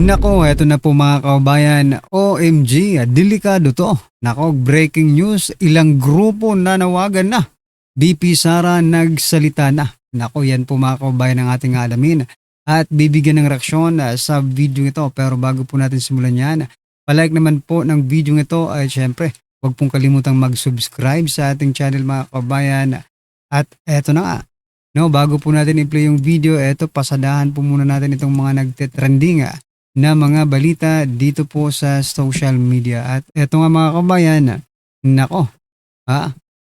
Nako, eto na po mga kababayan. OMG, delikado to. Nako, breaking news, ilang grupo nanawagan na. BP Sara nagsalita na. Nako, yan po mga kababayan ang ating alamin. At bibigyan ng reaksyon sa video ito. Pero bago po natin simulan yan, palike naman po ng video ito ay syempre, huwag pong kalimutang mag-subscribe sa ating channel mga kababayan. At eto na nga. No, bago po natin i-play yung video, eto pasadahan po muna natin itong mga nagte-trending na mga balita dito po sa social media. At eto nga mga kabayan, nako,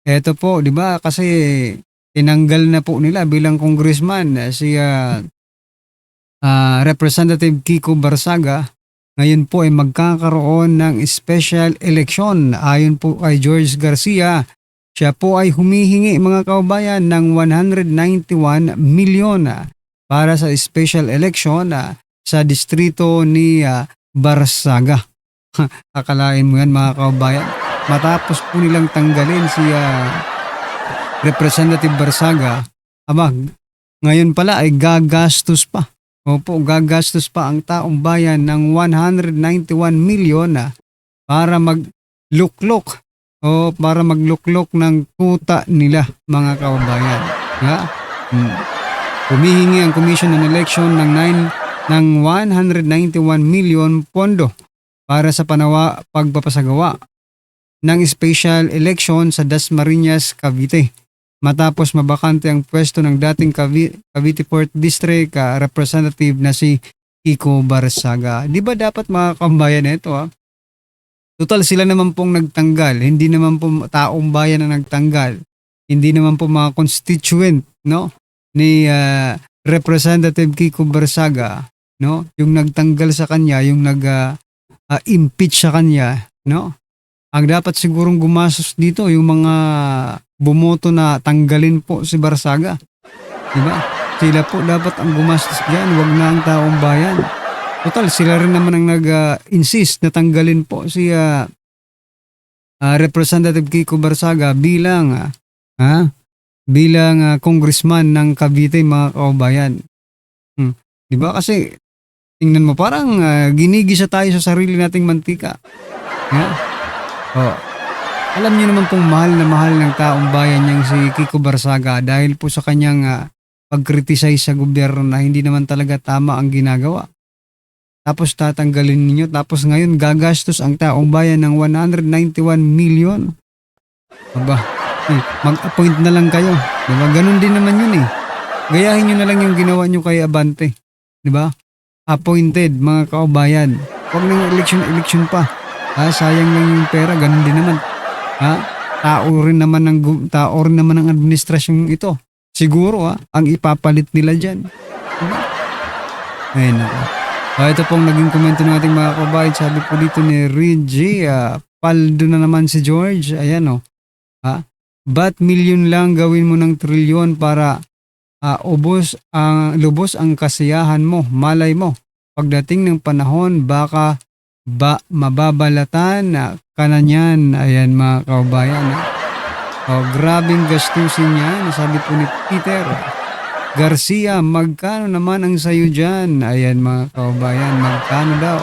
eto po, di ba, kasi tinanggal na po nila bilang congressman si Representative Kiko Barsaga. Ngayon po ay magkakaroon ng special election. Ayon po kay George Garcia, siya po ay humihingi mga kababayan ng 191 milyon para sa special election sa distrito ni Barsaga. Akalain mo yan mga kababayan. Matapos po nilang tanggalin si Representative Barsaga, ngayon pala ay gagastos pa. Opo, gagastos pa ang taong bayan ng 191 milyon para magluklok o para magluklok ng kuta nila mga kababayan. Humihingi ang Commission on Election ng 191 milyon pondo para sa pagpapasagawa ng special election sa Dasmariñas, Cavite. Matapos mabakante ang pwesto ng dating Cavite 4th District Representative na si Kiko Barsaga. Di ba dapat mga kabayan ito Total sila naman pong nagtanggal, hindi naman po taong bayan na nagtanggal. Hindi naman po mga constituent ni Representative Kiko Barsaga, yung nagtanggal sa kanya, yung nag-impeach sa kanya, Ang dapat sigurong gumastos dito yung mga bumoto na tanggalin po si Barsaga. Diba? Sila po dapat ang gumastos diyan, wag na ang taong bayan. Total sila rin naman ang nag-insist na tanggalin po si Representative Kiko Barsaga bilang congressman ng Cavite mga kababayan. Diba? Kasi tingnan mo parang ginigisa tayo sa sarili nating mantika. Alam niyo naman pong mahal na mahal ng taong bayan niyang si Kiko Barsaga dahil po sa kanyang pag-criticize sa gobyerno na hindi naman talaga tama ang ginagawa. Tapos tatanggalin ninyo, tapos ngayon gagastos ang taong bayan ng 191 milyon. Mag-appoint na lang kayo. Diba? Ganun din naman yun Gayahin nyo na lang yung ginawa nyo kay Abante. Diba? Appointed mga kabayan. Huwag nang election pa. Sayang lang yung pera, ganun din naman. Tao rin naman ng administrasyon ito. Siguro ang ipapalit nila dyan. Diba? Ayun ako. Ito pong naging komento ng ating mga kabayan. Sabi po dito ni Reggie, paldo na naman si George. Ayan ba't milyon lang gawin mo ng trilyon para lubos ang kasiyahan mo, malay mo. Pagdating ng panahon, baka mababalatan ka na niyan. Ayan mga kabayan. Grabing gastusin yan. Sabi po ni Peter Garcia, magkano naman ang sayo dyan? Ayan mga kabayan, magkano daw?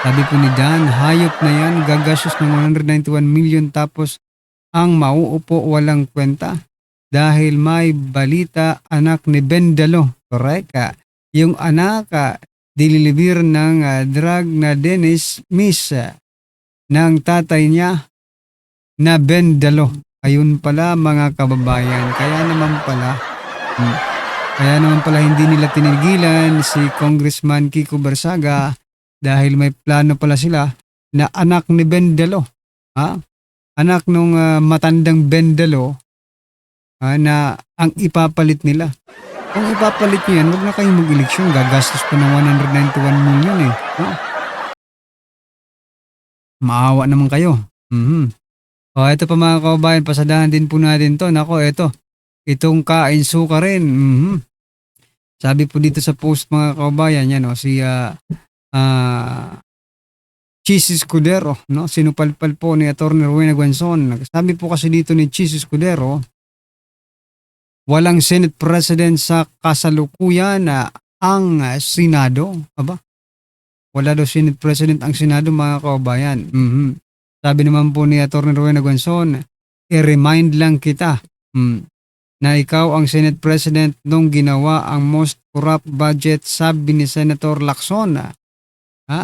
Sabi po ni Dan, hayop na yan, gagastos ng 191 million tapos ang mauupo walang kwenta. Dahil may balita anak ni Bendalo, correct yung anak dililibir ng drug na Dennis Miss ng tatay niya na Bendalo. Ayun pala mga kababayan, kaya naman pala hindi nila tinigilan si Congressman Kiko Barsaga dahil may plano pala sila na anak ni Bendalo. Anak nung matandang Bendalo na ang ipapalit nila. Kung ipapalit nyo yan, huwag na kayong mag-eleksyon. Gagastos pa ng 191 million Maawa naman kayo. Ito pa mga kababayan, pasadahan din po natin to. Nako, itong kain suka rin. Sabi po dito sa post mga kababayan, yan si Chis Escudero, sinupalpal po ni Atty. Rowena Guanzon. Sabi po kasi dito ni Chis Escudero, walang Senate President sa kasalukuyan ang Senado. Wala daw Senate President ang Senado, mga kababayan. Sabi naman po ni Atty. Rowena Gonzon, i-remind lang kita na ikaw ang Senate President nung ginawa ang most corrupt budget, sabi ni Senator Lacson. Ha?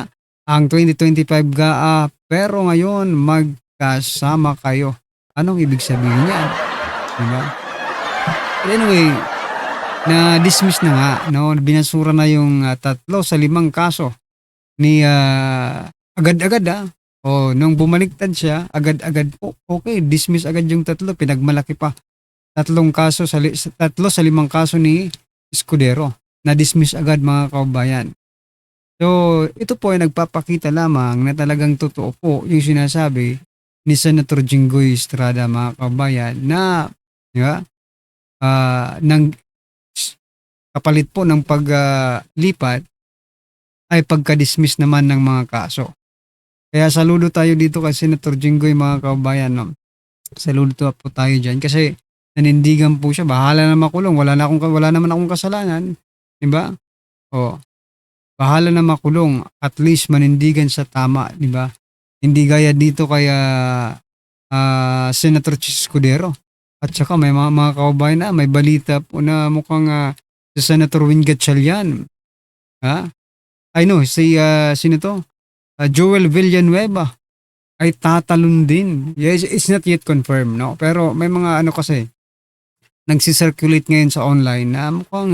Ang 2025 GAA, pero ngayon magkasama kayo. Anong ibig sabihin niyan? Diba? Anyway, na-dismiss na nga, no? Binasura na yung 3 sa 5 kaso ni agad-agad O nung bumaliktad siya, agad-agad po, okay, dismiss agad yung 3, pinagmalaki pa. 3 sa 5 kaso ni Escudero, na-dismiss agad, mga kababayan. So, ito po ay nagpapakita lamang na talagang totoo po yung sinasabi ni Senator Jinggoy Estrada, mga kababayan, na nang kapalit po ng paglipat ay pagka-dismiss naman ng mga kaso. Kaya saludo tayo dito kay Senator Jinggoy, mga kababayan. No? Saludo po tayo dyan kasi nanindigan po siya. Bahala na makulong. Wala naman akong kasalanan. Diba? Bahala na makulong. At least manindigan sa tama. Diba? Hindi gaya dito kay Senator Escudero. At saka may mga kababayan na may balita po na mukhang si Senator Win Gatchalian. I know, sino to? Joel Villanueva ay tatalon din. Yes, it's not yet confirmed, no? Pero may mga kasi nagsisirculate ngayon sa online na mukhang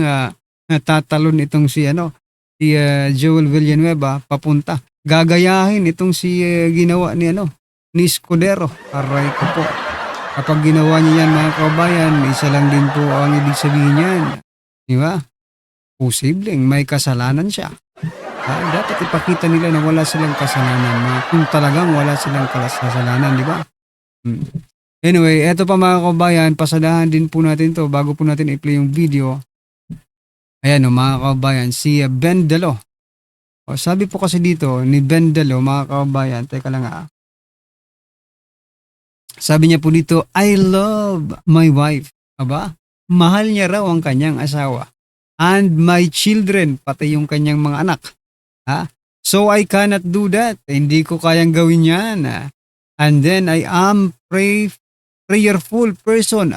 tatalon itong si Joel Villanueva papunta. Gagayahin itong si ginawa ni Escudero. Aray ko po. Kapag ginawa niya yan, mga kababayan, isa lang din po ang ibig sabihin niyan. Di ba? Posibleng may kasalanan siya. Dapat ipakita nila na wala silang kasalanan. Kung talagang wala silang kasalanan, di ba? Anyway, eto pa, mga kababayan, pasadahan din po natin to bago po natin i-play yung video. Ayan mga kababayan, si Ben Delo. Sabi po kasi dito ni Ben Delo, mga kababayan, teka lang Sabi niya po dito, I love my wife. Aba, mahal niya raw ang kanyang asawa. And my children, pati yung kanyang mga anak. So I cannot do that. Hindi ko kayang gawin yan. And then I am prayerful person.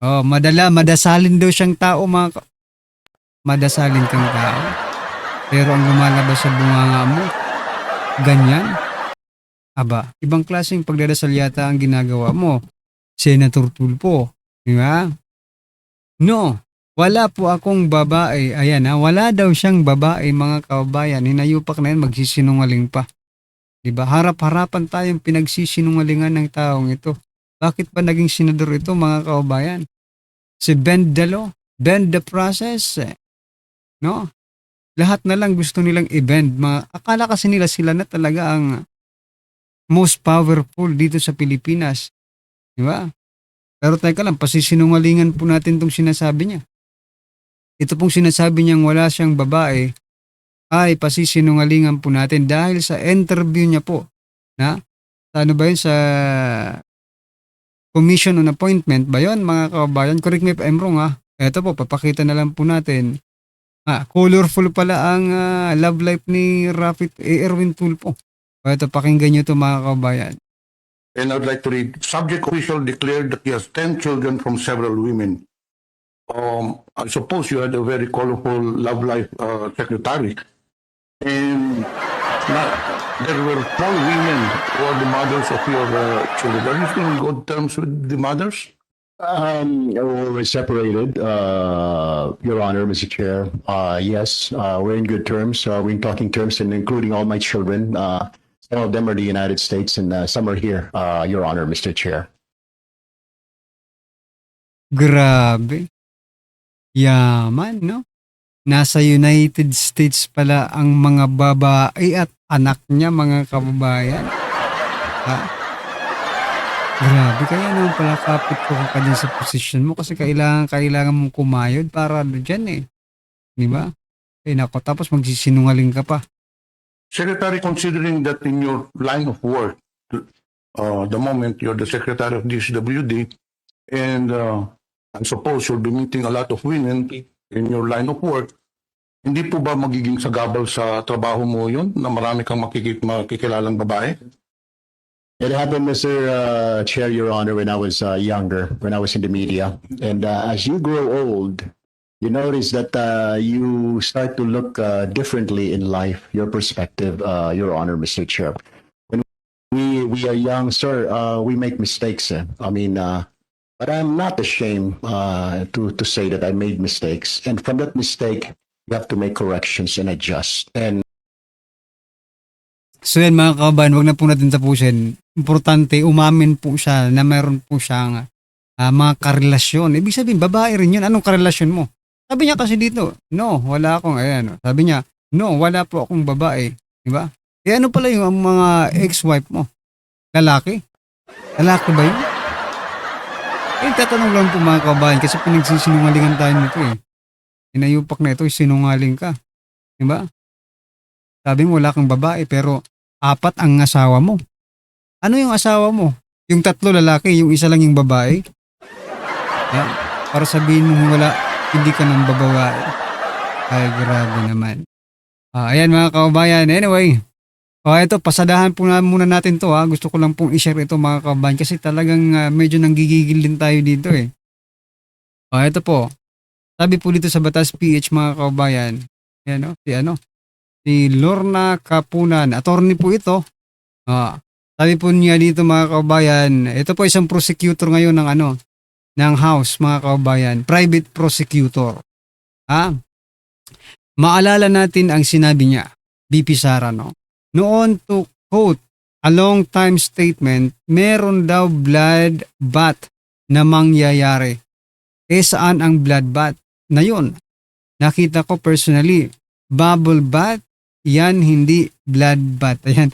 Madasalin daw siyang tao, madasalin kang tao. Pero ang lumalabas sa bunganga mo, ganyan. Aba, ibang klaseng pagdadasal yata ang ginagawa mo, Senator Tulfo. Di ba? No. Wala po akong babae. Ayan wala daw siyang babae, mga kababayan. Hinayupak na yan, magsisinungaling pa. Diba? Harap-harapan tayong pinagsisinungalingan ng taong ito. Bakit ba naging senador ito, mga kababayan? Si Ben Delo, bend the process. No? Lahat na lang gusto nilang i-bend. Akala kasi nila sila na talaga ang most powerful dito sa Pilipinas. Diba? Pero teka lang, pasisinungalingan po natin itong sinasabi niya. Ito pong sinasabi niyang wala siyang babae ay pasisinungalingan po natin dahil sa interview niya po sa Commission on Appointment ba yun, mga kababayan? Correct me if I'm wrong Ito po, papakita na lang po natin. Colorful pala ang love life ni Erwin Tulfo. Ito, pakinggan niyo ito, mga kababayan. And I would like to read, subject official declared that he has 10 children from several women. I suppose you had a very colorful love life secretary. And there were 4 women who are the mothers of your children. Are you still in good terms with the mothers? We're separated, Your Honor, Mr. Chair. Yes, we're in good terms. We're in talking terms, and including all my children. Some of them are the United States, and some are here, Your Honor, Mr. Chair. Grabe. Yaman, no? Nasa United States pala ang mga babae at anak niya, mga kababayan. Grabe, kaya naman pala kapit ko ka dyan sa posisyon mo kasi kailangan mong kumayod para dyan Di ba? Nako, tapos magsisinungaling ka pa. Secretary, considering that in your line of work, the moment you're the Secretary of DSWD, and I suppose you'll be meeting a lot of women in your line of work, Hindi po ba magiging sagabal sa trabaho mo yun na marami kang makikilalang babae? It happened, Mr. Chair, Your Honor, when I was younger, when I was in the media. And as you grow old, you notice that you start to look differently in life, your perspective, Your Honor, Mr. Chair. When we are young, sir, we make mistakes. I mean, but I'm not ashamed to say that I made mistakes. And from that mistake, you have to make corrections and adjust. And So yan mga kababayan, wag na po natin tapusin. Importante, umamin po siya na mayroon po siyang mga karelasyon. Ibig sabihin, babae rin yun. Anong karelasyon mo? Sabi niya kasi dito, no, wala akong, ayan. Sabi niya, no, wala po akong babae. Diba? Eh ano pala yung mga ex-wife mo? Lalaki? Lalaki ba yun? Eh, tatanong lang po mga kababayan kasi pinagsisinungalingan tayo nito eh. Inayupak na ito, sinungaling ka. Diba? Sabi mo wala kang babae pero 4 ang asawa mo. Ano yung asawa mo? Yung 3 lalaki, yung isa lang yung babae? Yeah. Para sabihin mo wala, hindi ka nang babawae. Ay, grabe naman. Ayan mga kababayan. Anyway, ito, pasadahan po muna natin to. Gusto ko lang pong i-share ito mga kababayan kasi talagang medyo nanggigigil din tayo dito eh. Ito po. Sabi po dito sa Batas PH mga kababayan. Yan, si Lorna Kapunan. Attorney po ito. Sabi po niya dito mga kababayan, ito po isang prosecutor ngayon ng House mga kababayan, private prosecutor. Maalala natin ang sinabi niya, BP Sara, no? Noon to quote a long time statement, meron daw blood bath na mangyayari. Saan ang blood bath na yun? Nakita ko personally, bubble bath, yan hindi blood bath. Ayan.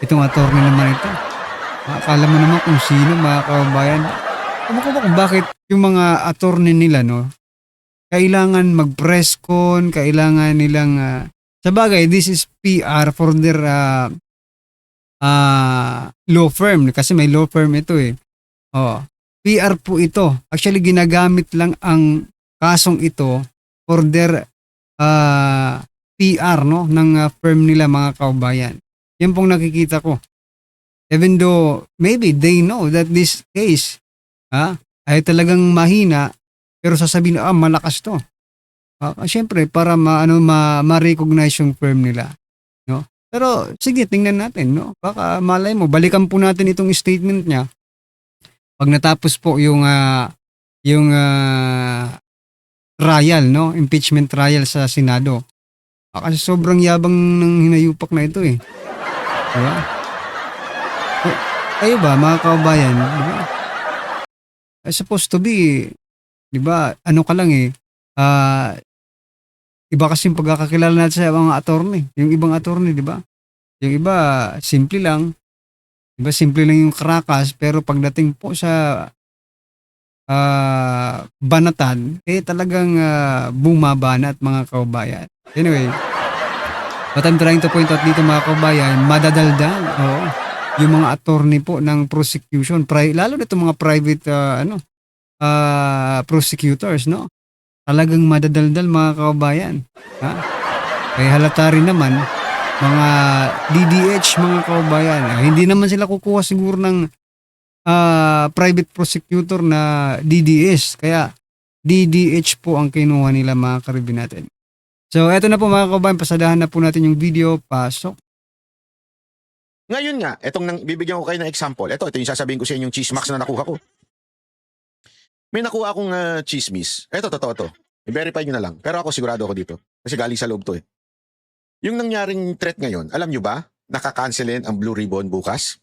Itong attorney naman ito. Akala mo naman kung sino mga kababayan. Alam ko ba kung bakit yung mga attorney nila, no? Kailangan mag-press con, kailangan nilang, sa bagay, this is PR for their law firm. Kasi may law firm ito eh. PR po ito. Actually, ginagamit lang ang kasong ito for their PR, no? Ng firm nila mga kababayan. Yan pong nakikita ko. Even though maybe they know that this case ay talagang mahina, pero sasabihin malakas to. Siyempre para ma-recognize yung firm nila, no? Pero sige, tingnan natin, no? Baka malay mo balikan po natin itong statement niya pag natapos po yung trial, no? Impeachment trial sa Senado. Kasi sobrang yabang ng hinayupak na ito eh. Diba? Kayo ba mga kababayan, diba? Supposed to be, diba, ano ka lang eh, iba kasi yung pagkakakilala natin sa mga attorney, yung ibang attorney, diba? Yung iba, simple lang, diba, simple lang yung karakas, pero pagdating po sa banatan, talagang bumabanat mga kababayan. Anyway, what I'm trying to point out dito mga kababayan, madadaldal, yung mga attorney po ng prosecution, lalo na itong mga private prosecutors, no? Talagang madadaldal mga kababayan. Kaya halata rin naman, mga DDH mga kababayan, hindi naman sila kukuha siguro ng private prosecutor na DDS, kaya DDH po ang kinuha nila mga karibin natin. So, eto na po mga kababayan, pasadahan na po natin yung video. Pasok. Ngayon nga, bibigyan ko kayo ng example. Ito yung sasabihin ko sa inyong chismax na nakuha ko. May nakuha akong chismis. Ito, totoo to. I-verify nyo na lang. Pero ako sigurado ako dito. Kasi galing sa loob to eh. Yung nangyaring threat ngayon, alam nyo ba, nakakancelin ang Blue Ribbon bukas?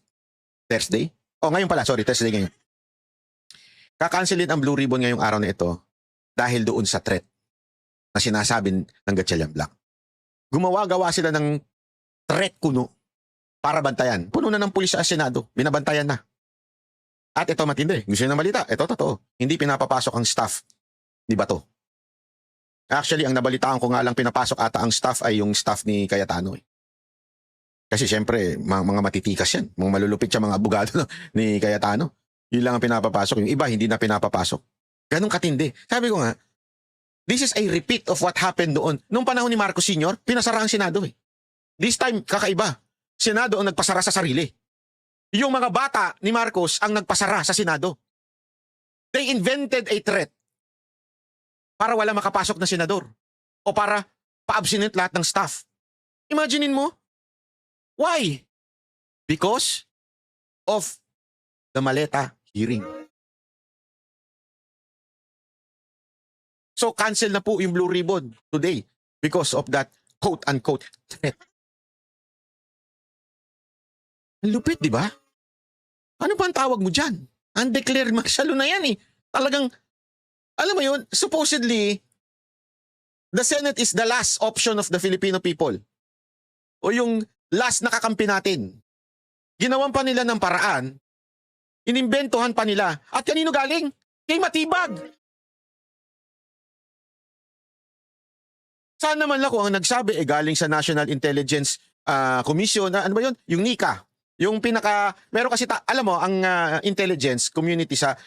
Thursday? Ngayon pala, sorry, Thursday ngayon. Kakancelin ang Blue Ribbon ngayong araw na ito dahil doon sa threat na sinasabi ng Gatchalian Black. Gumawa-gawa sila ng threat kuno para bantayan. Puno na ng pulis sa Senado. Binabantayan na. At ito matindi. Gusto nyo ng balita? Ito totoo. Hindi pinapapasok ang staff ni Bato. Actually, ang nabalitaan ko nga lang pinapasok ata ang staff ay yung staff ni Cayetano. Kasi syempre, mga matitikas yan. Mga malulupit siya mga abogado ni Cayetano. Yun lang ang pinapapasok. Yung iba, hindi na pinapapasok. Ganun katindi. Sabi ko nga, This is a repeat of what happened doon. Nung panahon ni Marcos Sr., pinasara ang Senado eh. This time, kakaiba. Senado ang nagpasara sa sarili. Yung mga bata ni Marcos ang nagpasara sa Senado. They invented a threat para wala makapasok na senador o para pa-absent lahat ng staff. Imaginein mo? Why? Because of the Maleta hearing. So cancel na po yung Blue Ribbon today because of that quote-unquote threat. Ang lupit, di ba? Ano pa ang tawag mo dyan? Undeclared martial law na yan eh. Talagang, alam mo yun, supposedly, the Senate is the last option of the Filipino people. O yung last na kakampi natin. Ginawan pa nila ng paraan, inimbentohan pa nila. At kanino galing? Kay Matibag. Saan naman lang kung ang nagsabi galing sa National Intelligence Commission, ano ba yun? Yung NICA. Yung meron kasi, alam mo, ang intelligence community sa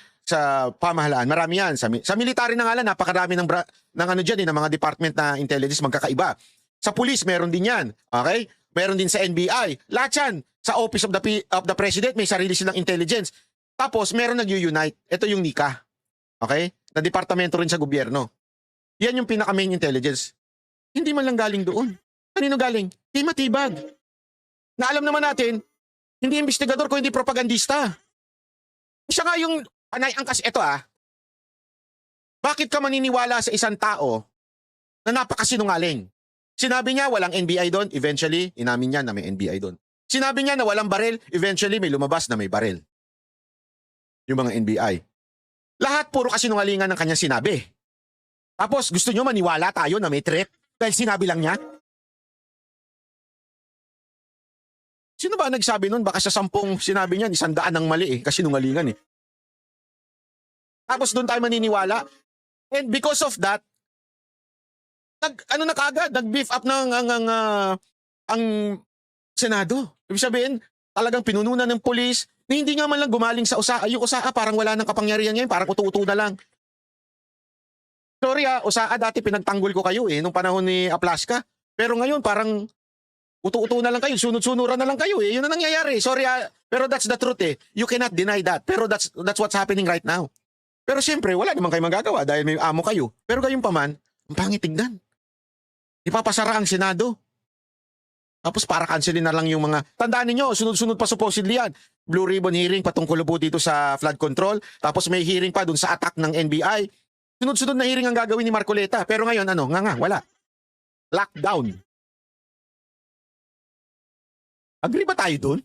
pamahalaan, marami yan. Sa military na nga lang, napakarami ng ano dyan, ng mga department na intelligence magkakaiba. Sa police, meron din yan. Okay? Meron din sa NBI. Lahat yan. Sa Office of the President, may sarili silang intelligence. Tapos, meron nag-unite. Ito yung NICA. Okay? Na departamento rin sa gobyerno. Yan yung pinaka-main intelligence. Hindi man lang galing doon. Kanino galing? Kay Matibag. Na alam naman natin, hindi investigador ko, hindi propagandista. Siya nga yung panay angkas. Ito bakit ka maniniwala sa isang tao na napakasinungaling? Sinabi niya walang NBI doon, eventually, inamin niya na may NBI doon. Sinabi niya na walang baril, eventually may lumabas na may baril. Yung mga NBI. Lahat puro kasinungalingan ng kanyang sinabi. Tapos gusto niyo maniwala tayo na may threat dahil sinabi lang niya? Sino ba nagsabi nun? Baka sa 10 sinabi niya, 100 ang mali kasi nungalingan eh. Tapos doon tayo maniniwala. And because of that, nag-beef up ang Senado. Ibig sabihin, talagang pinununan ng polis na hindi nga man lang gumaling sa USAA. Yung USAA parang wala ng kapangyarihan ngayon, parang utu-utu na lang. Sorry USAA dati pinagtanggol ko kayo nung panahon ni Aplaska. Pero ngayon parang utu-utu na lang kayo, sunod-sunuran na lang kayo Yun ang nangyayari. Sorry pero that's the truth You cannot deny that. Pero that's what's happening right now. Pero siyempre, wala naman kayo magagawa dahil may amo kayo. Pero gayon pa man, ang pangit tignan. Ipapasara ang Senado. Tapos para cancelin na lang yung mga... Tandaan niyo, sunod-sunod pa supposedly yan. Blue Ribbon hearing patungkol po dito sa flood control. Tapos may hearing pa dun sa attack ng NBI. Sunod-sunod na hearing ang gagawin ni Marcoleta. Pero ngayon, wala. Lockdown. Agree ba tayo dun?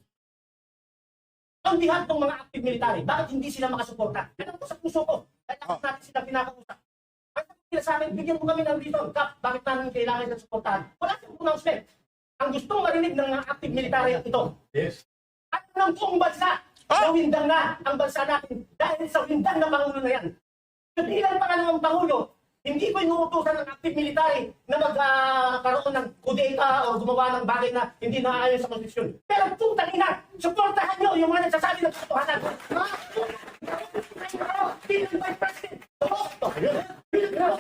Ang lahat ng mga active military, bakit hindi sila makasuporta? Yan ang sa puso ko. Kahit ako natin sila pinakausap. Ang sabi nila sa amin, bigyan mo kami ng reason. Bakit namin kailangan ng suportahan? Wala siyang announcement. Ang gustong marinig ng mga active military at ito. Yes. At ng buong bansa, nawindang na ang bansa natin dahil sa windang na Pangulo na yan. So bilang pangalawang Pangulo, hindi ko inuutosan ng active military na magkaroon ng kudeta o gumawa ng bagay na hindi naaayon sa konstitusyon. Pero putang ina, suportahan nyo yung mga nagsasabi ng katotohanan. Bilang Vice President, bilang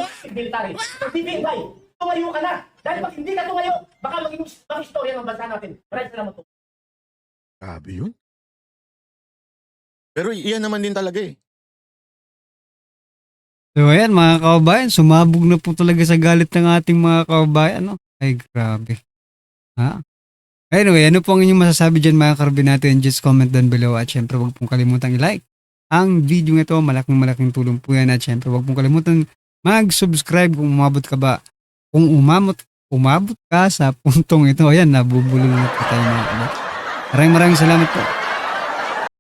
active military, bibigay, tumayo ka na. Dahil pag hindi ka tumayo, baka maging istorya ng bansa natin. Maraming salamat po. Grabe yun. Pero iyan naman din talaga So ayan mga kababayan, sumabog na po talaga sa galit ng ating mga kababayan. Ay grabe. Anyway, ano po ang inyong masasabi dyan mga karbi natin? Just comment down below at syempre huwag pong kalimutang i-like ang video ito. Malaking tulong po yan at syempre huwag pong kalimutan mag-subscribe kung umabot ka ba. Kung umabot ka sa puntong ito, ayan, nabubulol na po tayo mga kababayan. Maraming salamat po.